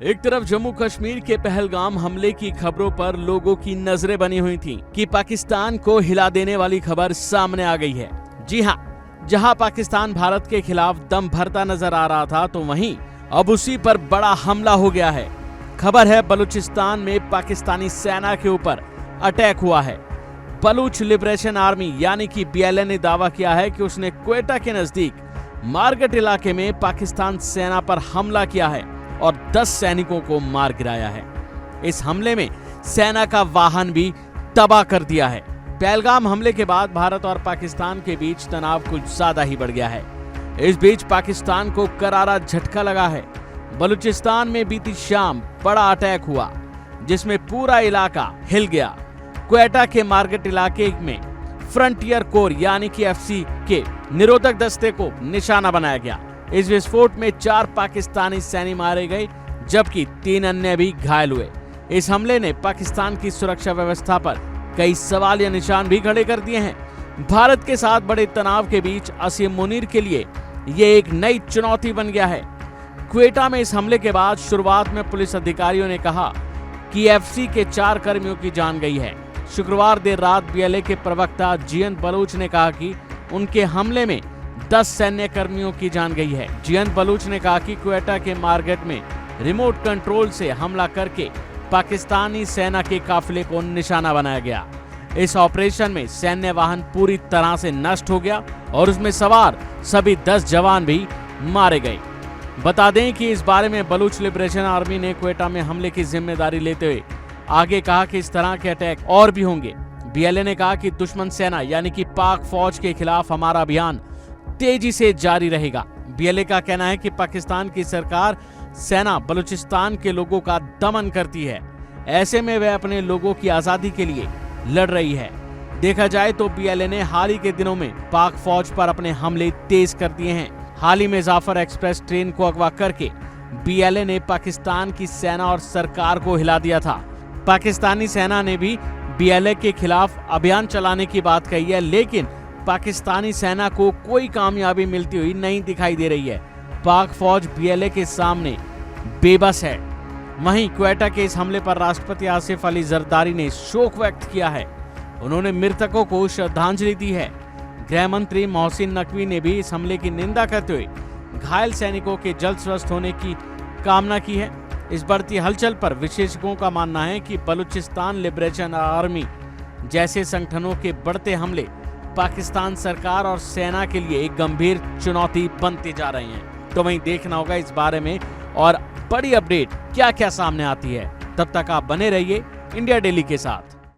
एक तरफ जम्मू कश्मीर के पहलगाम हमले की खबरों पर लोगों की नजरें बनी हुई थीं कि पाकिस्तान को हिला देने वाली खबर सामने आ गई है। जी हां, जहां पाकिस्तान भारत के खिलाफ दम भरता नजर आ रहा था, तो वहीं अब उसी पर बड़ा हमला हो गया है। खबर है बलूचिस्तान में पाकिस्तानी सेना के ऊपर अटैक हुआ है। बलूच लिबरेशन आर्मी यानी कि BLA ने दावा किया है कि उसने क्वेटा के नजदीक मारगट इलाके में पाकिस्तान सेना पर हमला किया है और 10 सैनिकों को मार गिराया है। इस हमले में सेना का वाहन भी तबाह कर दिया है। पहलगाम हमले के बाद भारत और पाकिस्तान के बीच तनाव कुछ ज्यादा ही बढ़ गया है। इस बीच पाकिस्तान को करारा झटका लगा है। बलूचिस्तान में बीती शाम बड़ा अटैक हुआ जिसमें पूरा इलाका हिल गया। क्वेटा के मारगट इलाके में फ्रंटियर कोर यानी कि FC के निरोधक दस्ते को निशाना बनाया गया। इस विस्फोट में 4 पाकिस्तानी सैनिक मारे गए जबकि 3 अन्य भी घायल हुए। इस हमले ने पाकिस्तान की सुरक्षा व्यवस्था पर कई सवाल या निशान भी खड़े कर दिए हैं। भारत के साथ बड़े तनाव के बीच असीम मुनीर के लिए ये एक नई चुनौती बन गया है। क्वेटा में इस हमले के बाद शुरुआत में पुलिस अधिकारियों ने कहा कि FC के 4 कर्मियों की जान गई है। शुक्रवार देर रात BLA के प्रवक्ता GN बलूच ने कहा कि उनके हमले में 10 सैन्य कर्मियों की जान गई है। GN बलूच ने कहा कि क्वेटा के मारगट में रिमोट कंट्रोल से हमला करके पाकिस्तानी सेना के काफिले को निशाना बनाया गया। इस ऑपरेशन में सैन्य वाहन पूरी तरह से नष्ट हो गया और उसमें सवार सभी 10 जवान भी मारे गए। बता दें कि इस बारे में बलूच लिबरेशन आर्मी ने क्वेटा में हमले की जिम्मेदारी लेते हुए आगे कहा कि इस तरह के अटैक और भी होंगे। BLA ने कहा कि दुश्मन सेना यानी कि पाक फौज के खिलाफ हमारा अभियान तेजी से जारी रहेगा। BLA का कहना है कि पाकिस्तान की सरकार सेना बलूचिस्तान के लोगों का दमन करती है। ऐसे में वह अपने लोगों की आजादी के लिए लड़ रही है। देखा जाए तो BLA ने हाल ही के दिनों में पाक फौज पर अपने हमले तेज कर दिए हैं। हाल ही में जाफर एक्सप्रेस ट्रेन को अगवा करके BLA ने पाकिस्तान की सेना और सरकार को हिला दिया था। पाकिस्तानी सेना ने भी BLA के खिलाफ अभियान चलाने की बात कही है, लेकिन पाकिस्तानी सेना को कोई कामयाबी मिलती हुई नहीं दिखाई दे रही है। पाक फौज BLA के सामने बेबस है। वहीं क्वेटा के इस हमले पर राष्ट्रपति आसिफ अली जरदारी ने शोक व्यक्त किया है। उन्होंने मृतकों को श्रद्धांजलि दी है। गृह मंत्री मोहसिन नकवी ने भी इस हमले की निंदा करते हुए घायल सैनिकों के जल्द स्वस्थ होने की कामना की है। इस बढ़ती हलचल पर विशेषज्ञों का मानना है कि बलूचिस्तान लिबरेशन आर्मी जैसे संगठनों के बढ़ते हमले पाकिस्तान सरकार और सेना के लिए एक गंभीर चुनौती बनते जा रहे हैं। तो वहीं देखना होगा इस बारे में और बड़ी अपडेट क्या क्या सामने आती है। तब तक आप बने रहिए इंडिया डेली के साथ।